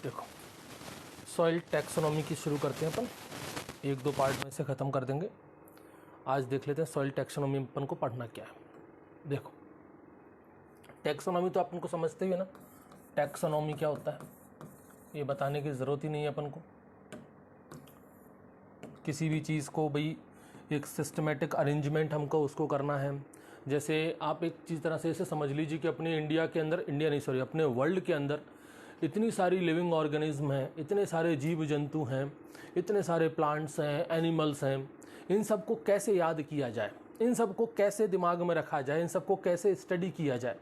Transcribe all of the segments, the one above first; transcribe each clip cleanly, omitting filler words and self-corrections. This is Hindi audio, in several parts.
देखो सॉइल टैक्सोनॉमी की शुरू करते हैं अपन, एक दो पार्ट में से ख़त्म कर देंगे। आज देख लेते हैं सॉइल टैक्सोनॉमी में अपन को पढ़ना क्या है। देखो टैक्सोनॉमी तो अपन को समझते ही है ना, टैक्सोनॉमी क्या होता है ये बताने की ज़रूरत ही नहीं है अपन को। किसी भी चीज़ को भाई एक सिस्टमेटिक अरेंजमेंट हमको उसको करना है। जैसे आप एक चीज़ तरह से ऐसे समझ लीजिए कि अपने इंडिया के अंदर, अपने वर्ल्ड के अंदर इतनी सारी लिविंग ऑर्गेनिज्म हैं, इतने सारे जीव जंतु हैं, इतने सारे प्लांट्स हैं, एनिमल्स हैं। इन सबको कैसे याद किया जाए, इन सबको कैसे दिमाग में रखा जाए, इन सबको कैसे स्टडी किया जाए।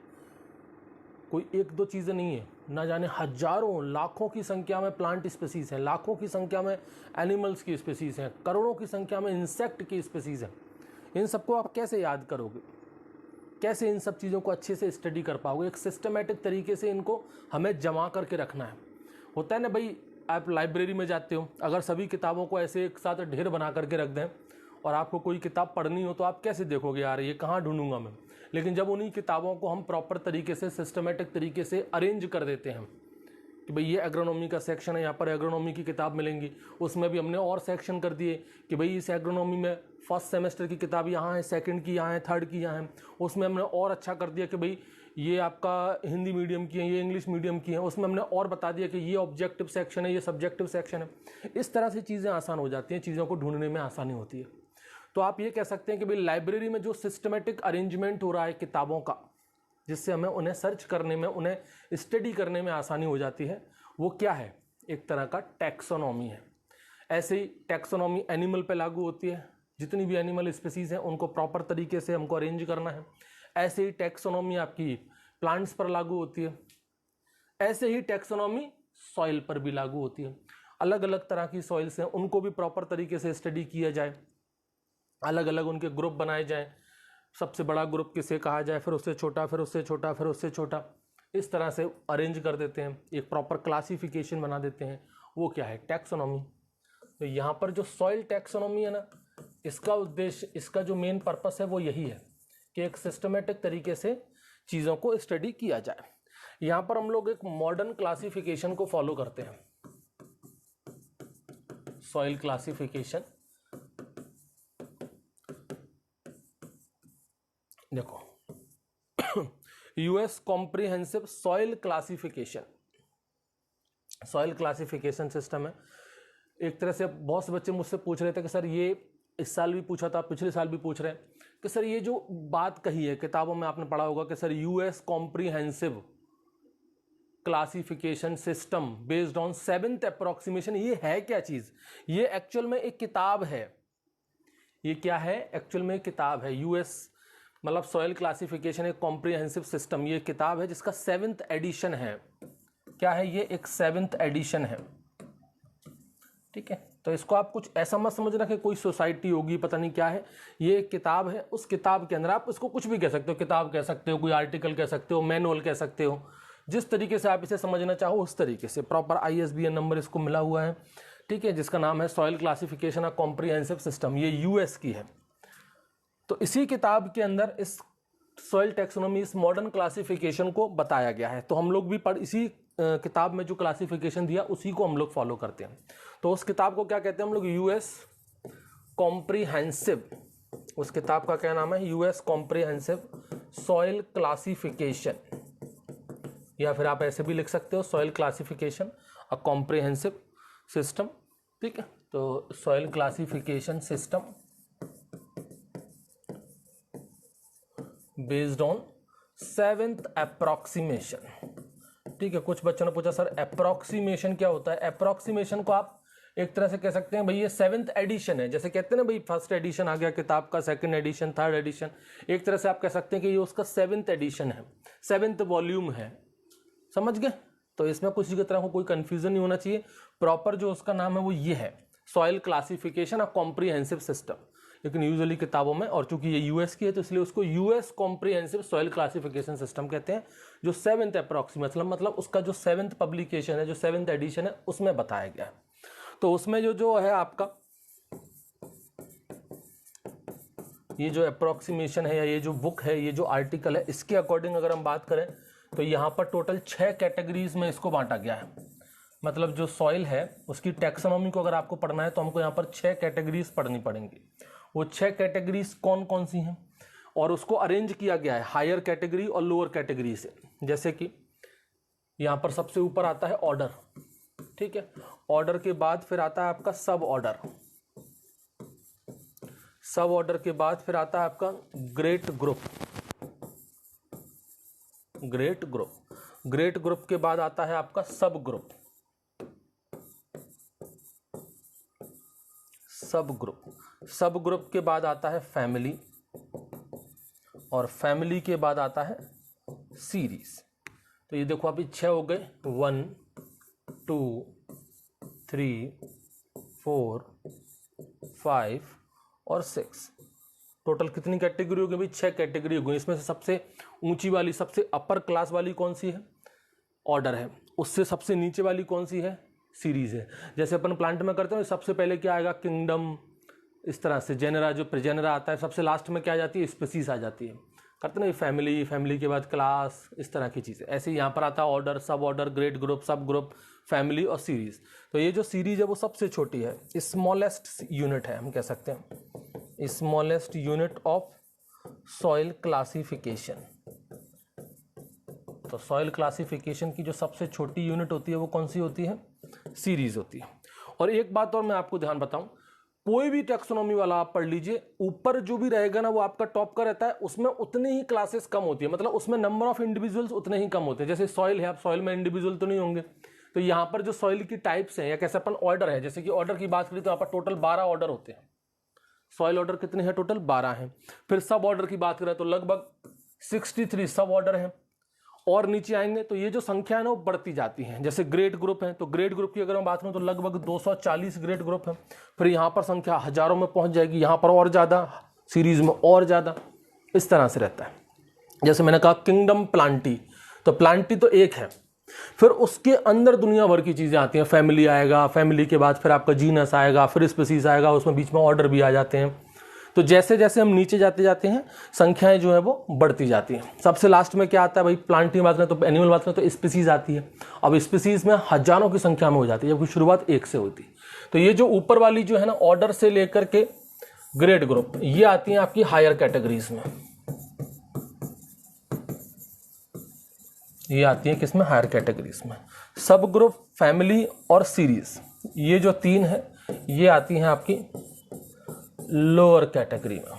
कोई एक दो चीज़ें नहीं है, ना जाने हजारों लाखों की संख्या में प्लांट स्पीसीज़ हैं, लाखों की संख्या में एनिमल्स की स्पीसीज़ हैं, करोड़ों की संख्या में इंसेक्ट की स्पीसीज़ हैं। इन सबको आप कैसे याद करोगे, कैसे इन सब चीज़ों को अच्छे से स्टडी कर पाओगे। एक सिस्टमेटिक तरीके से इनको हमें जमा करके रखना है। होता है ना भाई, आप लाइब्रेरी में जाते हो, अगर सभी किताबों को ऐसे एक साथ ढेर बना करके रख दें और आपको कोई किताब पढ़नी हो तो आप कैसे देखोगे यार ये कहाँ ढूंढूंगा मैं। लेकिन जब उन्हीं किताबों को हम प्रॉपर तरीके से सिस्टमेटिक तरीके से अरेंज कर देते हैं कि भाई ये एग्रोनॉमी का सेक्शन है, यहाँ पर एग्रोनॉमी की किताब मिलेंगी, उसमें भी हमने और सेक्शन कर दिए कि भाई इस एग्रोनॉमी में फर्स्ट सेमेस्टर की किताब यहाँ है, सेकंड की यहाँ है, थर्ड की यहाँ है। उसमें हमने और अच्छा कर दिया कि भाई ये आपका हिंदी मीडियम की है, ये इंग्लिश मीडियम की है। उसमें हमने और बता दिया कि ये ऑब्जेक्टिव सेक्शन है, ये सब्जेक्टिव सेक्शन है। इस तरह से चीज़ें आसान हो जाती हैं, चीज़ों को ढूंढने में आसानी होती है। तो आप ये कह सकते हैं कि भाई लाइब्रेरी में जो सिस्टमेटिक अरेंजमेंट हो रहा है किताबों का, जिससे हमें उन्हें सर्च करने में, उन्हें स्टडी करने में आसानी हो जाती है, वो क्या है, एक तरह का टैक्सोनॉमी है। ऐसे ही टैक्सोनॉमी एनिमल पे लागू होती है, जितनी भी एनिमल स्पीसीज़ हैं उनको प्रॉपर तरीके से हमको अरेंज करना है। ऐसे ही टैक्सोनॉमी आपकी प्लांट्स पर लागू होती है। ऐसे ही टैक्सोनॉमी सॉइल पर भी लागू होती है। अलग अलग तरह की सॉइल्स हैं, उनको भी प्रॉपर तरीके से स्टडी किया जाए, अलग अलग उनके ग्रुप बनाए जाएं। सबसे बड़ा ग्रुप किसे कहा जाए, फिर उससे छोटा, फिर उससे छोटा, फिर उससे छोटा, इस तरह से अरेंज कर देते हैं, एक प्रॉपर क्लासिफिकेशन बना देते हैं। वो क्या है, टैक्सोनॉमी। तो यहाँ पर जो सॉइल टैक्सोनॉमी है ना, इसका उद्देश्य, इसका जो मेन पर्पस है वो यही है कि एक सिस्टमेटिक तरीके से चीज़ों को स्टडी किया जाए। यहाँ पर हम लोग एक मॉडर्न क्लासिफिकेशन को फॉलो करते हैं, सॉइल क्लासिफिकेशन। देखो US comprehensive soil classification, soil classification system है। एक तरह से बहुत से बच्चे मुझसे पूछ रहे थे कि सर ये इस साल भी पूछा था, पिछले साल भी पूछ रहे हैं कि सर ये जो बात कही है किताबों में आपने पढ़ा होगा कि sir US comprehensive classification system based on 7th approximation, ये है क्या चीज। ये एक्चुअल में एक किताब है। ये क्या है, एक्चुअल में एक किताब है। यूएस मतलब सॉइल क्लासिफिकेशन एक कॉम्प्रिहेंसिव सिस्टम, ये किताब है जिसका 7th एडिशन है। क्या है ये, एक 7th एडिशन है। ठीक है, तो इसको आप कुछ ऐसा मत समझना कि कोई सोसाइटी होगी, पता नहीं क्या है। ये एक किताब है, उस किताब के अंदर आप इसको कुछ भी कह सकते हो, किताब कह सकते हो, कोई आर्टिकल कह सकते हो, मैनुअल कह सकते हो, जिस तरीके से आप इसे समझना चाहो उस तरीके से। प्रॉपर ISBN नंबर इसको मिला हुआ है, ठीक है, जिसका नाम है soil classification of comprehensive system. ये यूएस की है। तो इसी किताब के अंदर इस सॉइल टैक्सोनॉमी, इस मॉडर्न क्लासिफिकेशन को बताया गया है। तो हम लोग भी इसी किताब में जो क्लासिफिकेशन दिया उसी को हम लोग फॉलो करते हैं। तो उस किताब को क्या कहते हैं हम लोग, यूएस कॉम्प्रिहेंसिव। उस किताब का क्या नाम है, यूएस कॉम्प्रिहेंसिव सॉइल क्लासिफिकेशन, या फिर आप ऐसे भी लिख सकते हो, soil classification a comprehensive system. ठीक है, तो soil classification system based on 7th approximation. ठीक है, कुछ बच्चों ने पूछा सर अप्रोक्सीमेशन क्या होता है। अप्रोक्सीमेशन को आप एक तरह से कह सकते हैं भाई ये 7th एडिशन है। जैसे कहते हैं ना भाई फर्स्ट एडिशन आ गया किताब का, सेकंड एडिशन, थर्ड एडिशन, एक तरह से आप कह सकते हैं कि ये उसका 7th एडिशन है, 7th वॉल्यूम है। समझ गए। तो इसमें किसी की तरह को कोई कंफ्यूजन नहीं होना चाहिए। प्रॉपर जो उसका नाम है वो ये है, soil classification of comprehensive system. लेकिन यूजुअली किताबों में, और चूंकि ये यूएस की है तो इसलिए उसको US comprehensive soil classification system कहते हैं, जो 7th अप्रोक्सीमेशन मतलब उसका जो 7th पब्लिकेशन है, जो 7th एडिशन है, उसमें बताया गया है। तो उसमें जो है आपका ये जो अप्रोक्सीमेशन है, या ये जो बुक है, ये जो आर्टिकल है, इसके अकॉर्डिंग अगर हम बात करें तो यहाँ पर टोटल 6 कैटेगरीज में इसको बांटा गया है। मतलब जो सॉइल है उसकी टैक्सोनॉमी को अगर आपको पढ़ना है तो हमको यहाँ पर 6 कैटेगरीज पढ़नी पड़ेंगी। वो 6 कैटेगरीज कौन कौन सी हैं और उसको अरेंज किया गया है हायर कैटेगरी और लोअर कैटेगरी से। जैसे कि यहाँ पर सबसे ऊपर आता है ऑर्डर, ठीक है। ऑर्डर के बाद फिर आता है आपका सब ऑर्डर, सब ऑर्डर के बाद फिर आता है आपका great group, great group, great group के बाद आता है आपका सब ग्रुप, सब ग्रुप, सब ग्रुप के बाद आता है फैमिली और फैमिली के बाद आता है सीरीज। तो ये देखो अभी 6 हो गए, 1 2 3 4 5 और 6। टोटल कितनी कैटेगरी हो गई भाई? 6 कैटेगरी हो गई। इसमें से सबसे ऊंची वाली, सबसे अपर क्लास वाली कौन सी है? ऑर्डर है। उससे सबसे नीचे वाली कौन सी है? सीरीज है। जैसे अपन प्लांट में करते हैं सबसे पहले क्या आएगा? किंगडम, इस तरह से जेनेरा, जो प्रीजेनेरा आता है, सबसे लास्ट में क्या आ जाती है? स्पीसीज आ जाती है। करते ना फैमिली, फैमिली के बाद क्लास, इस तरह की चीज़ें। ऐसे ही यहाँ पर आता है ऑर्डर, सब ऑर्डर, ग्रेट ग्रुप, सब ग्रुप, फैमिली और सीरीज। तो ये जो सीरीज है वो सबसे छोटी है, स्मॉलेस्ट यूनिट है, हम कह सकते हैं smallest unit of soil classification. तो सॉइल क्लासिफिकेशन की जो सबसे छोटी यूनिट होती है वो कौन सी होती है? सीरीज होती है। और एक बात और मैं आपको ध्यान बताऊं, कोई भी टैक्सोनॉमी वाला आप पढ़ लीजिए, ऊपर जो भी रहेगा ना वो आपका टॉप का रहता है, उसमें उतनी ही क्लासेस कम होती है, मतलब उसमें नंबर ऑफ इंडिविजुअल्स उतने ही कम होते हैं। जैसे सॉइल है, आप सॉइल में इंडिविजुअल तो नहीं होंगे, तो यहाँ पर जो सॉइल की टाइप्स हैं या कैसे अपन ऑर्डर है, जैसे कि ऑर्डर की बात करें तो यहाँ पर टोटल 12 ऑर्डर होते हैं। सॉइल ऑर्डर कितने हैं? टोटल 12 हैं। फिर सब ऑर्डर की बात करें तो लगभग 63 सब ऑर्डर हैं। और नीचे आएंगे तो ये जो संख्या है ना वो बढ़ती जाती है। जैसे ग्रेट ग्रुप है तो ग्रेट ग्रुप की अगर मैं बात करूं तो लगभग 240 ग्रेट ग्रुप है। फिर यहाँ पर संख्या हजारों में पहुंच जाएगी, यहाँ पर और ज़्यादा, सीरीज में और ज़्यादा, इस तरह से रहता है। जैसे मैंने कहा किंगडम प्लांटी, तो प्लांटी तो एक है, फिर उसके अंदर दुनिया भर की चीज़ें आती हैं। फैमिली आएगा, फैमिली के बाद फिर आपका जीनस आएगा, फिर स्पीसीज आएगा, उसमें बीच में ऑर्डर भी आ जाते हैं। तो जैसे जैसे हम नीचे जाते जाते हैं संख्याएं जो है वो बढ़ती जाती हैं। सबसे लास्ट में क्या आता है भाई? प्लांट की बात करें तो एनिमल बात करें तो स्पीसीज आती है। अब स्पीसीज में हजारों की संख्या में हो जाती है, जबकि शुरुआत एक से होती है। तो ये जो ऊपर वाली जो है ना ऑर्डर से लेकर के ग्रेट ग्रुप, ये आती हैं आपकी हायर कैटेगरीज में। ये आती है किसमें? हायर कैटेगरीज में। सब ग्रुप, फैमिली और सीरीज, ये जो 3 है ये आती हैं आपकी लोअर कैटेगरी में।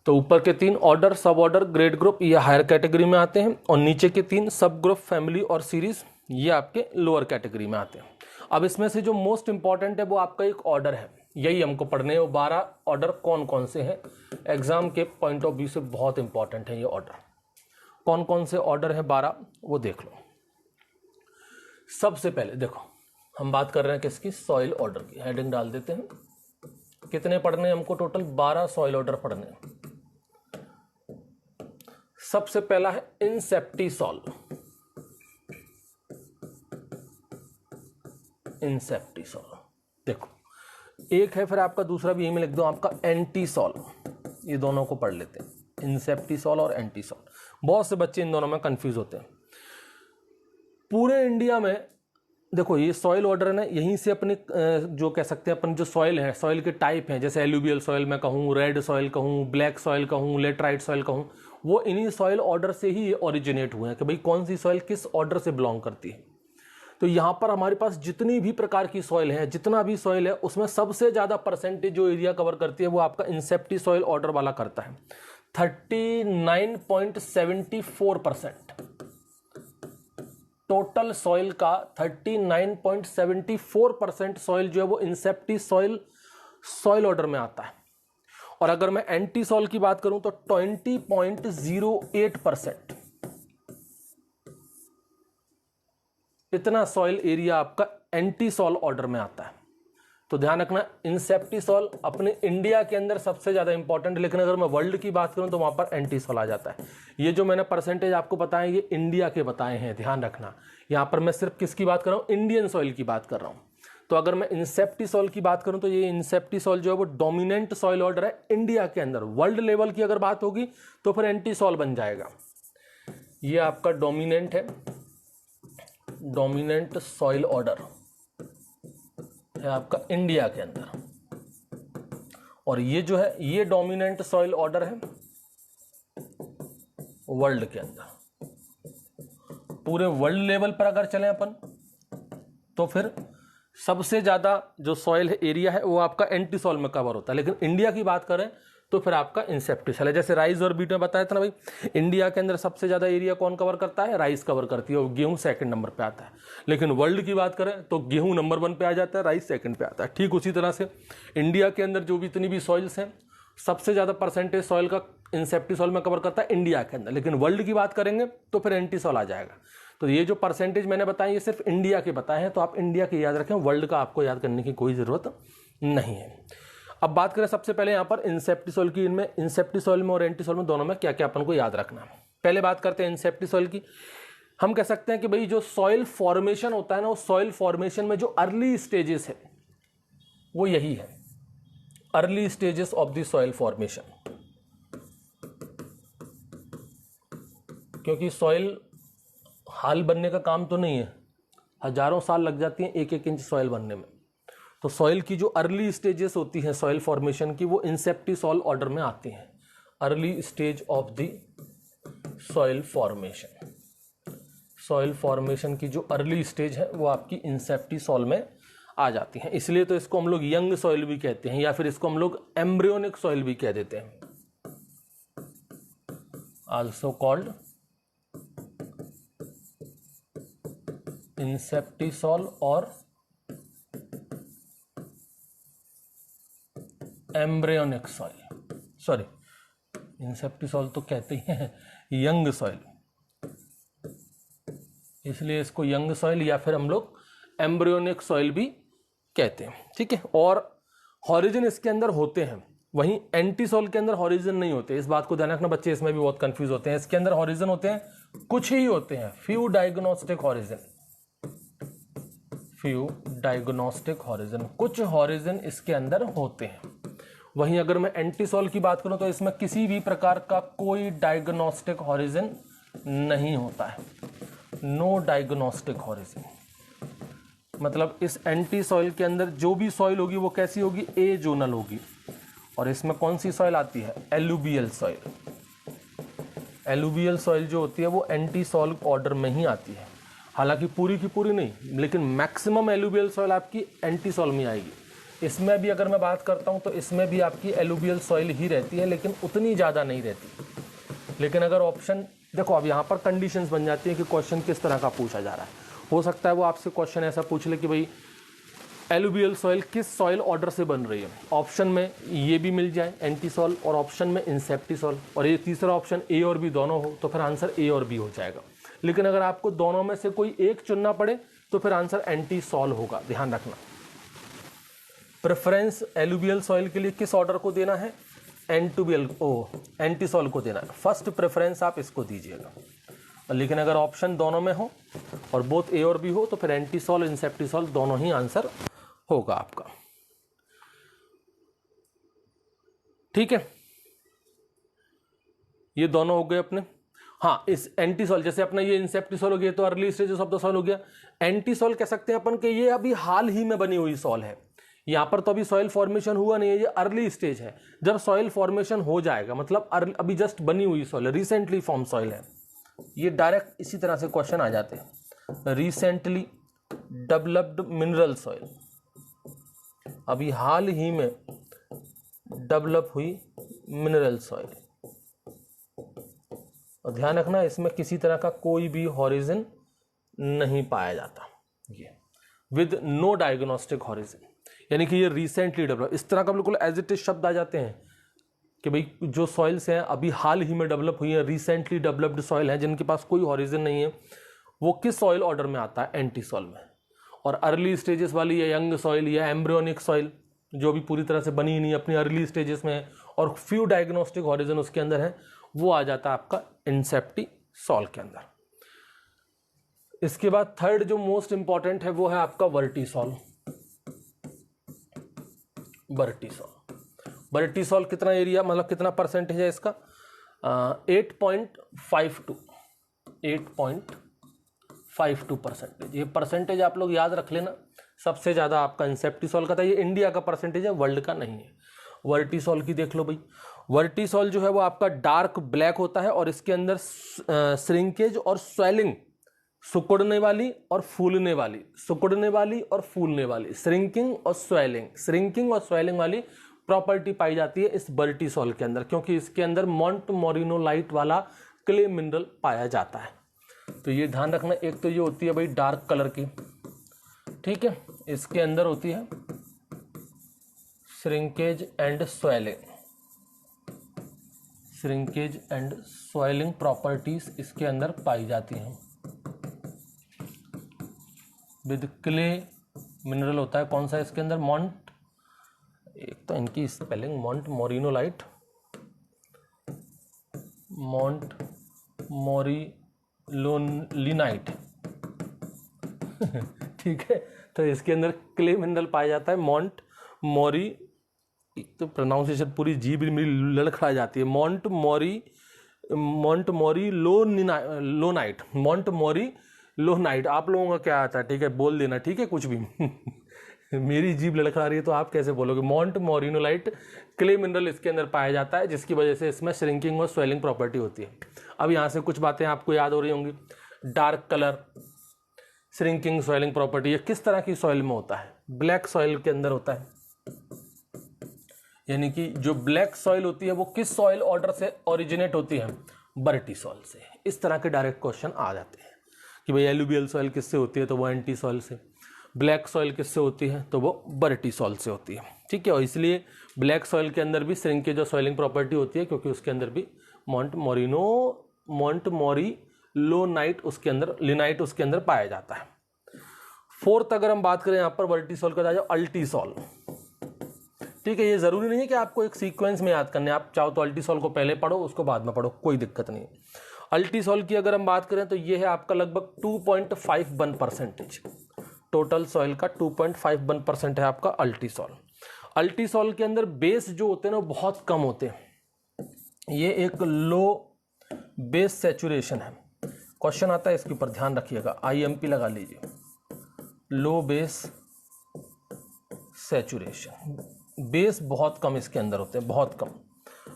तो ऊपर के 3 ऑर्डर, सब ऑर्डर, ग्रेट ग्रुप, ये हायर कैटेगरी में आते हैं, और नीचे के 3 सब ग्रुप, फैमिली और सीरीज, ये आपके लोअर कैटेगरी में आते हैं। अब इसमें से जो मोस्ट इंपॉर्टेंट है वो आपका एक ऑर्डर है, यही हमको पढ़ने हैं। वो 12 ऑर्डर कौन कौन से हैं, एग्जाम के पॉइंट ऑफ व्यू से बहुत इंपॉर्टेंट है ये ऑर्डर। कौन कौन से ऑर्डर है 12, वो देख लो। सबसे पहले देखो, हम बात कर रहे हैं किसकी? सॉइल ऑर्डर की। हेडिंग डाल देते हैं। कितने पढ़ने हैं हमको? टोटल 12 सॉइल ऑर्डर पढ़ने हैं। सबसे पहला है इंसेप्टिसॉल। इंसेप्टिसॉल देखो एक है, फिर आपका दूसरा भी यही में लिख दो आपका एंटीसॉल। ये दोनों को पढ़ लेते हैं, इंसेप्टिसॉल और एंटीसॉल। बहुत से बच्चे इन दोनों में कंफ्यूज होते हैं। पूरे इंडिया में देखो ये सॉइल ऑर्डर है ना, यहीं से अपने जो कह सकते हैं अपन जो सॉइल है, सॉइल के टाइप हैं, जैसे एलुवियल सॉइल मैं कहूँ, रेड सॉइल कहूँ, ब्लैक सॉइल कहूँ, लेटराइट सॉइल कहूँ, वो इन्हीं सॉइल ऑर्डर से ही ओरिजिनेट हुए हैं कि भाई कौन सी सॉइल किस ऑर्डर से बिलोंग करती है। तो यहाँ पर हमारे पास जितनी भी प्रकार की सॉइल है, जितना भी सॉइल है, उसमें सबसे ज़्यादा परसेंटेज जो एरिया कवर करती है वो आपका इंसेप्टिसॉइल ऑर्डर वाला करता है, 39.74%। टोटल सॉइल का 39.74% सॉइल जो है वो इंसेप्टिसॉइल सॉइल ऑर्डर में आता है। और अगर मैं एंटीसॉल की बात करूं तो 20.08%। इतना सॉइल एरिया आपका एंटीसॉल ऑर्डर में आता है। तो ध्यान रखना, इंसेप्टिसॉल अपने इंडिया के अंदर सबसे ज्यादा इंपॉर्टेंट है, लेकिन अगर मैं वर्ल्ड की बात करूं तो वहां पर एंटीसॉल आ जाता है। ये जो मैंने परसेंटेज आपको बताए ये इंडिया के बताए हैं, ध्यान रखना। यहां पर मैं सिर्फ किसकी बात कर रहा हूं? इंडियन सॉइल की बात कर रहा हूं। तो अगर मैं इंसेप्टिसॉल की बात करूं तो ये इंसेप्टिसॉल जो है वो डोमिनेंट सॉइल ऑर्डर है इंडिया के अंदर। वर्ल्ड लेवल की अगर बात होगी तो फिर एंटीसॉल बन जाएगा। ये आपका डोमिनेंट है डोमिनेंट सॉइल ऑर्डर है आपका इंडिया के अंदर, और ये जो है ये डोमिनेंट सॉइल ऑर्डर है वर्ल्ड के अंदर। पूरे वर्ल्ड लेवल पर अगर चलें अपन तो फिर सबसे ज़्यादा जो सॉइल एरिया है वो आपका एंटीसॉल में कवर होता है, लेकिन इंडिया की बात करें तो फिर आपका इंसेप्टिसॉल है। जैसे राइस और बीट में बताया था ना भाई, इंडिया के अंदर सबसे ज़्यादा एरिया कौन कवर करता है? राइस कवर करती है, और गेहूं सेकंड नंबर पे आता है। लेकिन वर्ल्ड की बात करें तो गेहूं नंबर 1 पे आ जाता है, राइस सेकंड पे आता है। ठीक उसी तरह से इंडिया के अंदर जो भी इतनी भी सॉइल्स हैं, सबसे ज़्यादा परसेंटेज सॉइल का इंसेप्टिसॉल में कवर करता है इंडिया के अंदर, लेकिन वर्ल्ड की बात करेंगे तो फिर एंटीसॉल आ जाएगा। तो ये जो परसेंटेज मैंने बताया ये सिर्फ इंडिया के बताए हैं, तो आप इंडिया के याद रखें, वर्ल्ड का आपको याद करने की कोई ज़रूरत नहीं है। अब बात करें सबसे पहले यहाँ पर इंसेप्टिसॉल की। इनमें इंसेप्टिसॉल में और एंटीसॉल में दोनों में क्या क्या अपन को याद रखना है। पहले बात करते हैं इंसेप्टिसॉल की। हम कह सकते हैं कि भाई जो सॉइल फॉर्मेशन होता है ना, उस सॉइल फॉर्मेशन में जो अर्ली स्टेजेस है वो यही है, early stages of the soil formation. क्योंकि सॉइल हाल बनने का काम तो नहीं है, हजारों साल लग जाती हैं एक एक इंच सॉइल बनने में। तो सॉइल की जो अर्ली स्टेजेस होती हैं सॉइल फॉर्मेशन की, वो इंसेप्टिसॉल ऑर्डर में आती हैं। Early stage of the soil formation, soil formation की जो अर्ली स्टेज है वो आपकी इंसेप्टिसॉल में आ जाती हैं। इसलिए तो इसको हम लोग यंग सॉइल भी कहते हैं, या फिर इसको हम लोग एम्ब्रियोनिक सॉइल भी कह देते हैं, आल्सो कॉल्ड इंसेप्टिसॉल और एम्ब्रियोनिक सॉइल। सॉरी, इंसेप्टिसॉल तो कहते ही हैं यंग सॉइल, इसलिए इसको यंग सॉइल या फिर हम लोग एम्ब्रियोनिक सॉइल भी कहते हैं। ठीक है, और हॉरिजन इसके अंदर होते हैं, वहीं एंटीसॉल के अंदर हॉरिजन नहीं होते। इस बात को ध्यान रखना बच्चे, इसमें भी बहुत कंफ्यूज होते हैं। इसके अंदर हॉरिजन होते हैं, कुछ ही होते हैं, few diagnostic horizon, few diagnostic horizon, कुछ हॉरिजन इसके अंदर होते हैं। वहीं अगर मैं एंटीसॉल की बात करूं तो इसमें किसी भी प्रकार का कोई डायग्नोस्टिक हॉरिजन नहीं होता है, नो डायग्नोस्टिक हॉरिजन। मतलब इस एंटीसॉइल के अंदर जो भी सॉइल होगी वो कैसी होगी? ए जोनल होगी। और इसमें कौन सी सॉइल आती है? Alluvial soil. एलुवियल सॉइल जो होती है वो एंटीसॉल ऑर्डर में ही आती है, हालांकि पूरी की पूरी नहीं, लेकिन मैक्सिमम एलुवियल सॉइल आपकी एंटीसॉल में आएगी। इसमें भी अगर मैं बात करता हूं तो इसमें भी आपकी एलुवियल सॉइल ही रहती है, लेकिन उतनी ज़्यादा नहीं रहती। लेकिन अगर ऑप्शन देखो, अब यहाँ पर कंडीशंस बन जाती है कि क्वेश्चन किस तरह का पूछा जा रहा है। हो सकता है वो आपसे क्वेश्चन ऐसा पूछ ले कि भाई एलुवियल सॉइल किस सॉइल ऑर्डर से बन रही है। ऑप्शन में ये भी मिल जाए एंटीसॉल, और ऑप्शन में इंसेप्टिसॉल, और ये तीसरा ऑप्शन ए और बी दोनों हो तो फिर आंसर ए और बी हो जाएगा। लेकिन अगर आपको दोनों में से कोई एक चुनना पड़े तो फिर आंसर एंटीसॉल होगा। ध्यान रखना, प्रेफरेंस एलुवियल सॉइल के लिए किस ऑर्डर को देना है? एंटीसॉल को देना है। फर्स्ट प्रेफरेंस आप इसको दीजिएगा। लेकिन अगर ऑप्शन दोनों में हो और बोथ ए और बी हो तो फिर एंटीसॉल इंसेप्टिसॉल दोनों ही आंसर होगा आपका। ठीक है, ये दोनों हो गए अपने। हाँ, इस एंटीसॉल जैसे अपना ये इंसेप्टिसॉल हो गया तो early stages of the soil हो गया। एंटीसॉल कह सकते हैं अपन कि ये अभी हाल ही में बनी हुई सॉइल है, यहां पर तो अभी सॉइल फॉर्मेशन हुआ नहीं है, ये अर्ली स्टेज है। जब सॉइल फॉर्मेशन हो जाएगा मतलब अभी जस्ट बनी हुई सॉइल, रिसेंटली फॉर्म सॉइल है, ये डायरेक्ट इसी तरह से क्वेश्चन आ जाते हैं। रिसेंटली डेवलप्ड मिनरल सॉइल, अभी हाल ही में डेवलप हुई मिनरल सॉइल। और ध्यान रखना इसमें किसी तरह का कोई भी हॉरिजन नहीं पाया जाता, ये विद नो डायग्नोस्टिक हॉरिजन, यानी कि ये रिसेंटली डेवलप, इस तरह का बिल्कुल एज इट इज शब्द आ जाते हैं कि भाई जो सॉइल्स हैं अभी हाल ही में डेवलप हुई है, रिसेंटली डेवलप्ड सॉइल है, जिनके पास कोई हॉरिजन नहीं है, वो किस सॉइल ऑर्डर में आता है? एंटीसॉल में। और अर्ली स्टेजेस वाली या यंग सॉइल या एम्ब्रियोनिक सॉइल जो भी पूरी तरह से बनी ही नहीं, अपनी अर्ली स्टेजेस में है और फ्यू डायग्नोस्टिक हॉरिजन उसके अंदर है, वो आ जाता है आपका इंसेप्टिसॉल के अंदर। इसके बाद थर्ड जो मोस्ट इंपॉर्टेंट है वो है आपका वर्टिसॉल। वर्टिसॉल कितना एरिया, मतलब कितना परसेंटेज है इसका? 8.52 0.52%। ये परसेंटेज आप लोग याद रख लेना, सबसे ज़्यादा आपका इंसेप्टिसोल का था। ये इंडिया का परसेंटेज है, वर्ल्ड का नहीं है। वर्टिसोल की देख लो भाई, वर्टिसोल जो है वो आपका डार्क ब्लैक होता है और इसके अंदर श्रिंकेज और स्वेलिंग, सिकुड़ने वाली और फूलने वाली, सिकुड़ने वाली और फूलने वाली, श्रिंकिंग और स्वेलिंग वाली प्रॉपर्टी पाई जाती है इस वर्टिसोल के अंदर, क्योंकि इसके अंदर मोंटमोरिनोलाइट वाला क्ले मिनरल पाया जाता है। तो ये ध्यान रखना, एक तो ये होती है भाई डार्क कलर की, ठीक है, इसके अंदर होती है श्रिंकेज एंड स्वेलिंग प्रॉपर्टीज इसके अंदर पाई जाती हैं। विद क्ले मिनरल होता है कौन सा इसके अंदर, एक तो इनकी स्पेलिंग मोंटमोरिनोलाइट, मोंटमोरिलोनाइट ठीक है। तो इसके अंदर क्ले मिनरल पाया जाता है मोंटमोरी, एक तो प्रोनाउंसिएशन पूरी जीभ मेरी लड़खड़ा जाती है, मोंटमोरिलोनाइट। आप लोगों का क्या आता है, ठीक है, बोल देना, ठीक है, कुछ भी मेरी जीभ लड़खड़ा रही है तो आप कैसे बोलोगे। मोंटमोरिनोलाइट क्ले मिनरल इसके अंदर पाया जाता है, जिसकी वजह से इसमें श्रिंकिंग और स्वेलिंग प्रॉपर्टी होती है। अब यहाँ से कुछ बातें आपको याद हो रही होंगी। Dark colour, shrinking, swelling property, ये किस तरह की सॉइल में होता है, ब्लैक सॉइल के अंदर होता है। यानी कि जो ब्लैक सॉइल होती है वो किस सॉइल ऑर्डर से ओरिजिनेट होती है, वर्टिसोल से। इस तरह के डायरेक्ट क्वेश्चन आ जाते हैं कि भाई एलुवियल सॉइल किससे होती है, तो वो एंटीसॉइल से। ब्लैक सॉइल किससे होती है, तो वो वर्टिसोल से होती है, ठीक है। और इसलिए ब्लैक सॉइल के अंदर भी श्रिंकेज और स्वेलिंग प्रॉपर्टी होती है, क्योंकि उसके अंदर भी मोंटमोरिलोनाइट उसके अंदर, लिनाइट उसके अंदर पाया जाता है। फोर्थ अगर हम बात करें यहाँ पर वर्टिसोल का, जाओ अल्टीसॉल, ठीक है। ये जरूरी नहीं है कि आपको एक सीक्वेंस में याद करने, आप चाहो तो अल्टीसॉल को पहले पढ़ो, उसको बाद में पढ़ो, कोई दिक्कत नहीं है। अल्टीसॉल की अगर हम बात करें तो ये है आपका लगभग 2.51%, टोटल सॉइल का 2.51% है आपका अल्टीसॉल। अल्टीसॉल के अंदर बेस जो होते हैं ना बहुत कम होते हैं, ये एक लो बेस सैचुरेशन है। क्वेश्चन आता है इसके ऊपर, ध्यान रखिएगा, IMP लगा लीजिए, लो बेस सैचुरेशन, बेस बहुत कम इसके अंदर होते हैं, बहुत कम,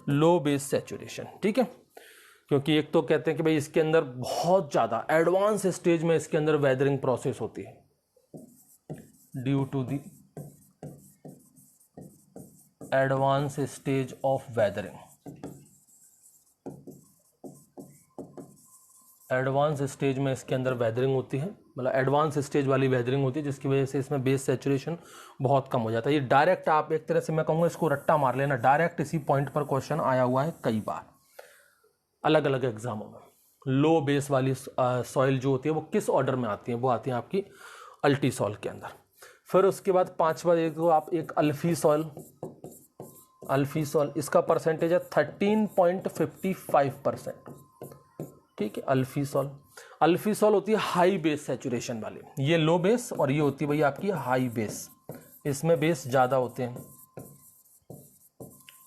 लो बेस सैचुरेशन, ठीक है। क्योंकि एक तो कहते हैं कि भाई इसके अंदर बहुत ज़्यादा एडवांस स्टेज में इसके अंदर वेदरिंग प्रोसेस होती है, due to the advance stage of weathering, advance stage में इसके अंदर वेदरिंग होती है, मतलब एडवांस स्टेज वाली वेदरिंग होती है, जिसकी वजह से इसमें बेस सैचुरेशन बहुत कम हो जाता है। ये डायरेक्ट आप एक तरह से मैं कहूँगा इसको रट्टा मार लेना, डायरेक्ट इसी पॉइंट पर क्वेश्चन आया हुआ है कई बार अलग अलग एग्जामों में। लो बेस वाली सॉइल जो होती है वो किस ऑर्डर में आती है, वो आती है आपकी अल्टीसॉल के अंदर। फिर उसके बाद पांचवा देखो आप, एक अल्फीसॉल, इसका परसेंटेज है 13.55%, ठीक है। अल्फीसॉल होती है हाई बेस सैचुरेशन वाली, ये लो बेस और ये होती है भाई आपकी हाई बेस, इसमें बेस ज़्यादा होते हैं।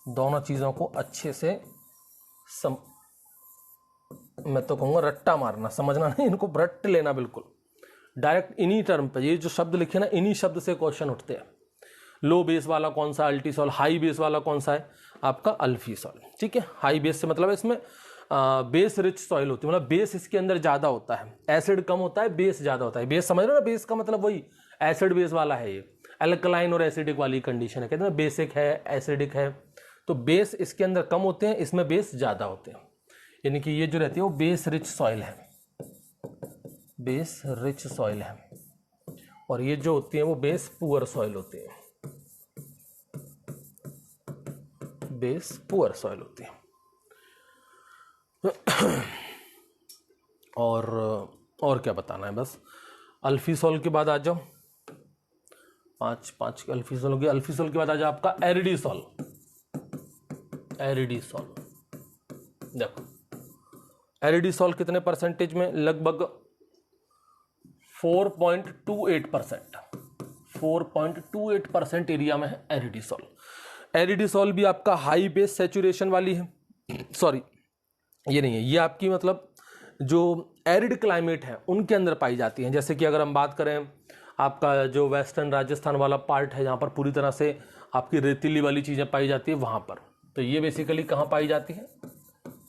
दोनों चीज़ों को अच्छे से मैं तो कहूँगा रट्टा मारना, समझना नहीं, इनको रट लेना बिल्कुल डायरेक्ट इन्हीं टर्म पे। ये जो शब्द लिखे ना, इन्हीं शब्द से क्वेश्चन उठते हैं। लो बेस वाला कौन सा अल्टीसॉल, हाई बेस वाला कौन सा है आपका अल्फीसॉल, ठीक है। हाई बेस से मतलब इसमें बेस रिच सॉइल होती है, मतलब बेस इसके अंदर ज़्यादा होता है, एसिड कम होता है, बेस ज़्यादा होता है। बेस समझ रहे हो ना, बेस का मतलब वही एसिड बेस वाला है, ये एल्कलाइन और एसिडिक वाली कंडीशन है, कहते हैं बेसिक है, एसिडिक है, तो बेस इसके अंदर कम होते हैं, इसमें बेस ज़्यादा होते हैं। यानी कि ये जो रहती है वो बेस रिच सॉइल है, बेस रिच सॉइल है, और ये जो होती है वो बेस पुअर सॉइल होती है, बेस पुअर सॉइल होती है। और क्या बताना है, बस अल्फीसॉल के बाद आ जाओ, पांच अल्फीसॉल हो गया। अल्फीसॉल के बाद आ जाओ आपका एरिडीसॉल। देखो एरिडीसॉल कितने परसेंटेज में, लगभग 4.28%, 4.28% एरिया में है एरिडीसॉल। एरिडीसॉल भी आपका हाई बेस सैचुरेशन वाली है, सॉरी ये नहीं है, ये आपकी मतलब जो एरिड क्लाइमेट है उनके अंदर पाई जाती हैं। जैसे कि अगर हम बात करें आपका जो वेस्टर्न राजस्थान वाला पार्ट है, जहाँ पर पूरी तरह से आपकी रेतीली वाली चीज़ें पाई जाती है वहाँ पर, तो ये बेसिकली कहाँ पाई जाती है?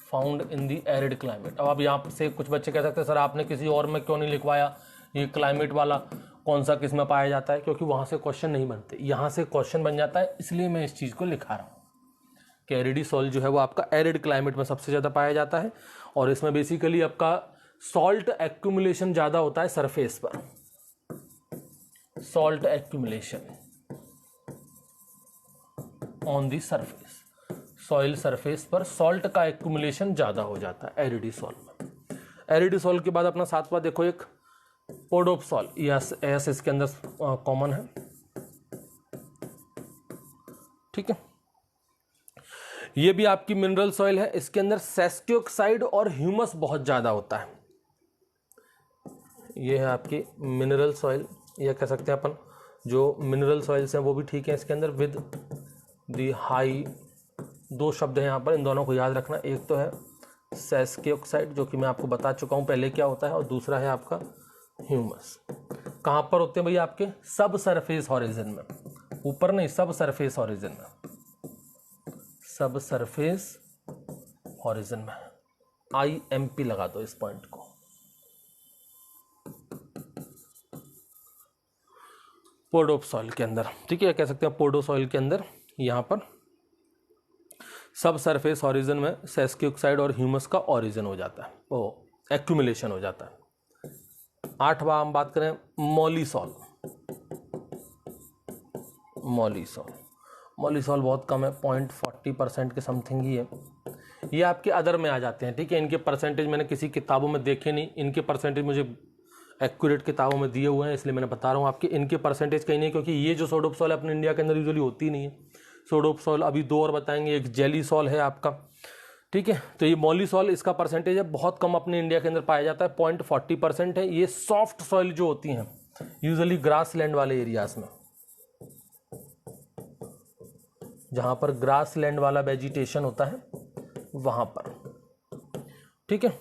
Found in the arid climate. अब आप यहाँ से कुछ बच्चे कह सकते हैं सर आपने किसी और में क्यों नहीं लिखवाया, ये क्लाइमेट वाला कौन सा किस में पाया जाता है? क्योंकि वहाँ से क्वेश्चन नहीं बनते, यहाँ से क्वेश्चन बन जाता है, इसलिए मैं इस चीज़ को लिखा रहा हूँ कि एरिडी सॉइल जो है वो आपका एरिड क्लाइमेट में सबसे ज़्यादा पाया जाता है। और इसमें बेसिकली आपका सॉल्ट एक्यूमुलेशन ज़्यादा होता है सरफेस पर, salt accumulation on the surface, soil surface पर सॉल्ट का एक्यूमुलेशन ज़्यादा हो जाता है एरिडी सॉइल में। एरिडी सॉइल के बाद अपना सातवां देखो एक पोडोपसॉल, यस एस इसके अंदर कॉमन है, ठीक है। ये भी आपकी मिनरल सॉइल है, इसके अंदर सेस्टियोक्साइड और ह्यूमस बहुत ज़्यादा होता है। ये है आपकी मिनरल सॉइल, या कह सकते हैं अपन जो मिनरल सॉइल्स हैं वो भी ठीक है इसके अंदर विद दी हाई, दो शब्द हैं यहाँ पर, इन दोनों को याद रखना। एक तो है सेस्टियोक्साइड जो कि मैं आपको बता चुका हूँ पहले क्या होता है, और दूसरा है आपका ह्यूमस। कहाँ पर होते हैं भैया? आपके सब सरफेस हॉरिजन में, ऊपर नहीं, सब सरफेस हॉरिजन में, सब सरफेस हॉरिजन में। IMP लगा दो इस पॉइंट को। पोडोपसॉइल के अंदर, ठीक है, कह सकते हैं पोडोसॉइल के अंदर यहाँ पर सब सरफेस हॉरिजन में सेस्टियोक्साइड और ह्यूमस का ऑरिजन हो जाता है, वो एक्यूमुलेशन हो जाता है। आठवां हम बात करें मॉलीसॉल। मॉलीसॉल, मॉलीसॉल बहुत कम है, 0.40% के समथिंग ही है। ये आपके अदर में आ जाते हैं, ठीक है। इनके परसेंटेज मैंने किसी किताबों में देखे नहीं, इनके परसेंटेज मुझे एक्यूरेट किताबों में दिए हुए हैं, इसलिए मैंने बता रहा हूँ आपके इनके परसेंटेज कहीं नहीं, क्योंकि ये जो सोडोपसॉल है अपने इंडिया के अंदर यूजुअली होती नहीं है। सोडोपसॉल अभी दो और बताएंगे, एक जेलीसॉल है आपका, ठीक है। तो ये मॉलीसॉल, इसका परसेंटेज है बहुत कम, अपने इंडिया के अंदर पाया जाता है, 0.40% है। ये सॉफ्ट सॉइल जो होती हैं यूजुअली ग्रास लैंड वाले एरियाज में, जहां पर ग्रास लैंड वाला वेजिटेशन होता है वहां पर, ठीक है।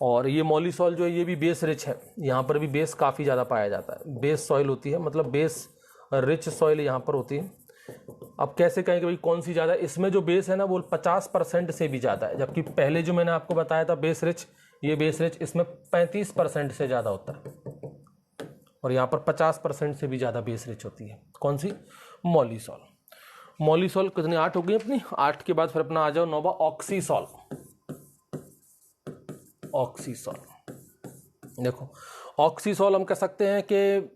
और ये मॉलीसॉल जो है ये भी बेस रिच है, यहाँ पर भी बेस काफ़ी ज़्यादा पाया जाता है, बेस सॉइल होती है, मतलब बेस रिच सॉइल यहाँ पर होती है। अब कैसे कहें कि भाई कौन सी ज़्यादा? इसमें जो बेस है ना वो 50% से भी ज़्यादा है, जबकि पहले जो मैंने आपको बताया था बेस रिच, ये बेस रिच इसमें 35% से ज़्यादा होता है, और यहाँ पर 50% से भी ज़्यादा बेस रिच होती है। कौन सी? मॉलीसॉल। मॉलीसॉल कितनी? 8 हो गई अपनी। 8 के बाद फिर अपना आ जाओ नौवा ऑक्सीसॉल। ऑक्सीसॉल देखो, ऑक्सीसॉल हम कह सकते हैं कि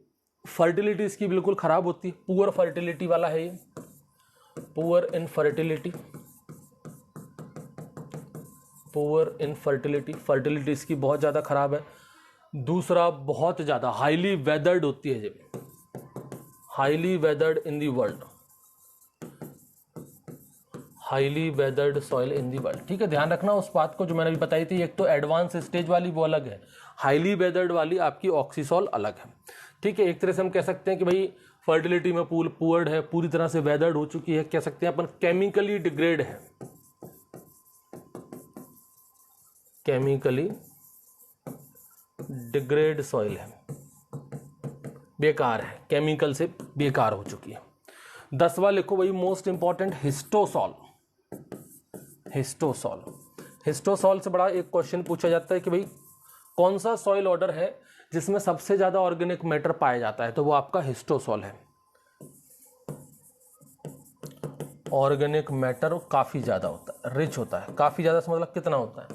फर्टिलिटी इसकी बिल्कुल ख़राब होती है, पुअर फर्टिलिटी वाला है ये, poor in fertility, poor in fertility, fertility इसकी बहुत ज़्यादा ख़राब है। दूसरा, बहुत ज़्यादा हाईली वेदर्ड होती है ये, highly weathered in the world, highly weathered soil in the world, ठीक है। ध्यान रखना उस बात को जो मैंने अभी बताई थी, एक तो एडवांस स्टेज वाली वो अलग है, हाईली वेदर्ड वाली आपकी ऑक्सीसॉल अलग है, ठीक है। एक तरह से हम कह सकते हैं कि भाई फर्टिलिटी में पुअर्ड है, पूरी तरह से वेदर्ड हो चुकी है, कह सकते हैं अपन केमिकली डिग्रेड है, केमिकली डिग्रेड सॉइल है, बेकार है, केमिकल से बेकार हो चुकी है। 10वां लिखो भाई मोस्ट इंपॉर्टेंट, हिस्टोसॉल। हिस्टोसॉल, हिस्टोसॉल से बड़ा एक क्वेश्चन पूछा जाता है कि भाई कौन सा सॉइल ऑर्डर है जिसमें सबसे ज्यादा ऑर्गेनिक मैटर पाया जाता है, तो वो आपका हिस्टोसॉल है। ऑर्गेनिक मैटर काफी ज्यादा होता है, रिच होता है, काफी ज्यादा से मतलब कितना होता है?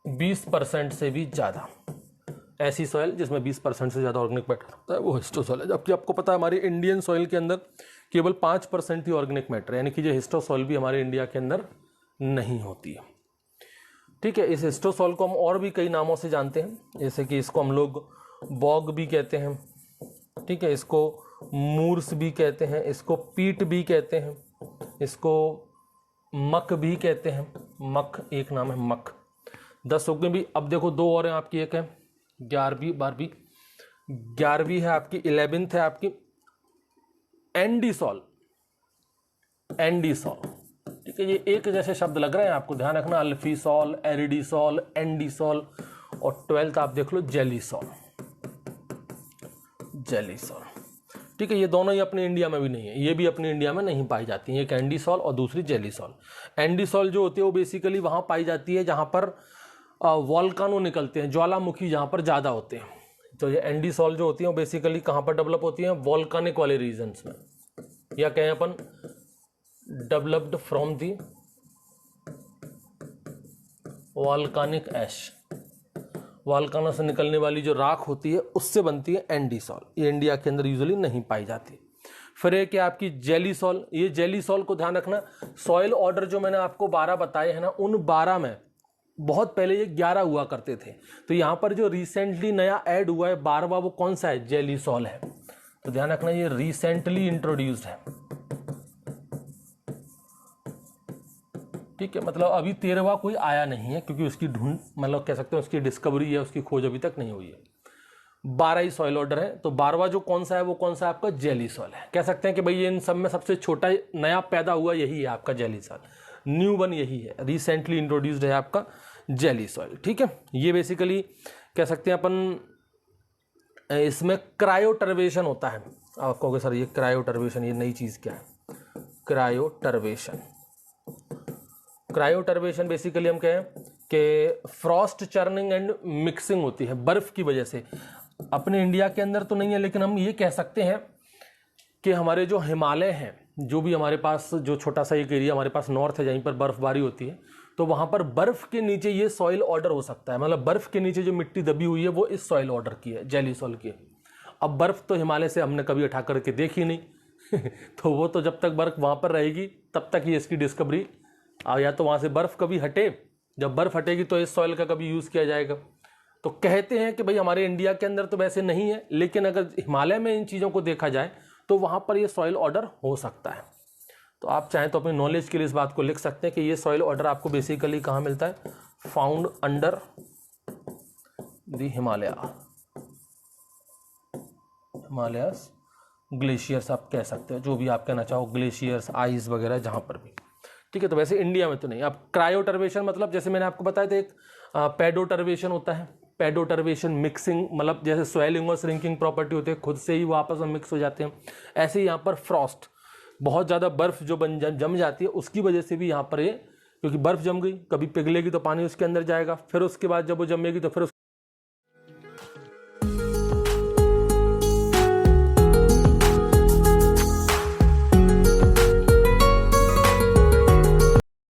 20% से भी ज्यादा। ऐसी सॉइल जिसमें 20% से ज्यादा ऑर्गेनिक मैटर होता है वो हिस्टोसॉइल है। जबकि आपको पता है हमारी इंडियन सॉइल के अंदर केवल 5% ही ऑर्गेनिक मैटर, यानी कि जो हिस्टोसॉइल भी हमारे इंडिया के अंदर नहीं होती है, ठीक है। इस हिस्टोसॉल को हम और भी कई नामों से जानते हैं, जैसे कि इसको हम लोग बॉग भी कहते हैं, ठीक है, इसको मूर्स भी कहते हैं, इसको पीट भी कहते हैं, इसको मक भी कहते हैं, मक एक नाम है, मक। 10 हो गए भी। अब देखो दो और हैं आपकी, एक है 11वीं 12वीं, 11वीं है आपकी, 11th है आपकी एंडीसॉल। एंडीसॉल, ठीक है, ये एक जैसे शब्द लग रहे हैं आपको, ध्यान रखना, अल्फीसॉल, एरिडीसॉल, एंडीसॉल, और 12th आप देख लो जेलीसॉल। जेलीसॉल, ठीक है, ये दोनों ही अपने इंडिया में भी नहीं है, ये भी अपने इंडिया में नहीं पाई जाती है, एक एंडीसॉल और दूसरी जेलीसॉल। एंडीसॉल जो होती है वो बेसिकली वहाँ पाई जाती है जहाँ पर वॉल्कानो निकलते हैं, ज्वालामुखी जहाँ पर ज़्यादा होते हैं। तो ये एंडीसॉल जो होती है वो बेसिकली कहाँ पर डेवलप होती हैं, वॉल्कानिक वाले रीजन्स में, या कहें अपन डेवलप्ड फ्रॉम दी वॉल्कानिक ऐश, वॉल्कानो से निकलने वाली जो राख होती है उससे बनती है एंडीसॉल। ये इंडिया के अंदर यूजुअली नहीं पाई जाती। फिर एक है आपकी जेलीसॉल। ये जेलीसॉल को ध्यान रखना, सॉइल ऑर्डर जो मैंने आपको 12 बताए हैं ना, उन 12 में बहुत पहले ये 11 हुआ करते थे। तो यहाँ पर जो रिसेंटली नया ऐड हुआ है 12वां, वो कौन सा है, जेलीसॉल है। तो ध्यान रखना ये रिसेंटली इंट्रोड्यूस्ड है, ठीक है, मतलब अभी 13वां कोई आया नहीं है, क्योंकि उसकी ढूंढ मतलब कह सकते हैं उसकी डिस्कवरी या उसकी खोज अभी तक नहीं हुई है। 12 ही सॉइल ऑर्डर है। तो 12वां जो कौन सा है वो कौन सा है आपका, जेलीसॉल है। कह सकते हैं कि भाई ये इन सब में सबसे छोटा नया पैदा हुआ यही है आपका जेलीसॉल, न्यू वन यही है, रिसेंटली इंट्रोड्यूस्ड है आपका जेलीसॉल, ठीक है। ये बेसिकली कह सकते हैं अपन, इसमें क्रायोटर्वेशन होता है। आप कहोगे सर ये क्रायोटर्वेशन, ये नई चीज़ क्या है, क्रायोटर्वेशन। क्रायोटर्वेशन बेसिकली हम कहें कि फ्रॉस्ट चर्निंग एंड मिक्सिंग होती है बर्फ की वजह से। अपने इंडिया के अंदर तो नहीं है, लेकिन हम ये कह सकते हैं कि हमारे जो हिमालय हैं, जो भी हमारे पास जो छोटा सा एक एरिया हमारे पास नॉर्थ है जहीं पर बर्फबारी होती है, तो वहाँ पर बर्फ के नीचे ये सॉइल ऑर्डर हो सकता है। मतलब बर्फ के नीचे जो मिट्टी दबी हुई है वो इस सॉइल ऑर्डर की है, जेलीसॉल की है। अब बर्फ तो हिमालय से हमने कभी उठा करके देखी नहीं तो वो तो जब तक बर्फ वहाँ पर रहेगी तब तक ही इसकी डिस्कवरी, या तो वहाँ से बर्फ कभी हटे, जब बर्फ हटेगी तो इस सॉइल का कभी यूज़ किया जाएगा। तो कहते हैं कि भाई हमारे इंडिया के अंदर तो वैसे नहीं है, लेकिन अगर हिमालय में इन चीज़ों को देखा जाए तो वहाँ पर ये सॉइल ऑर्डर हो सकता है। तो आप चाहें तो अपनी नॉलेज के लिए इस बात को लिख सकते हैं कि ये सॉइल ऑर्डर आपको बेसिकली कहाँ मिलता है, found under the Himalaya, Himalayas glaciers आप कह सकते हो, जो भी आप कहना चाहो, ग्लेशियर्स, आइस वगैरह जहाँ पर भी, ठीक है। तो वैसे इंडिया में तो नहीं। अब क्रायोटर्वेशन मतलब जैसे मैंने आपको बताया था, एक पेडोटर्वेशन होता है, पेडोटर्वेशन मिक्सिंग, मतलब जैसे स्वेलिंग और श्रिंकिंग प्रॉपर्टी होती है, खुद से ही वो आपस में मिक्स हो जाते हैं। ऐसे ही यहाँ पर फ्रॉस्ट, बहुत ज़्यादा बर्फ़ जो जम जाती है उसकी वजह से भी यहाँ पर ये, क्योंकि बर्फ़ जम गई, कभी पिघलेगी तो पानी उसके अंदर जाएगा, फिर उसके बाद जब वो जमेगी तो फिर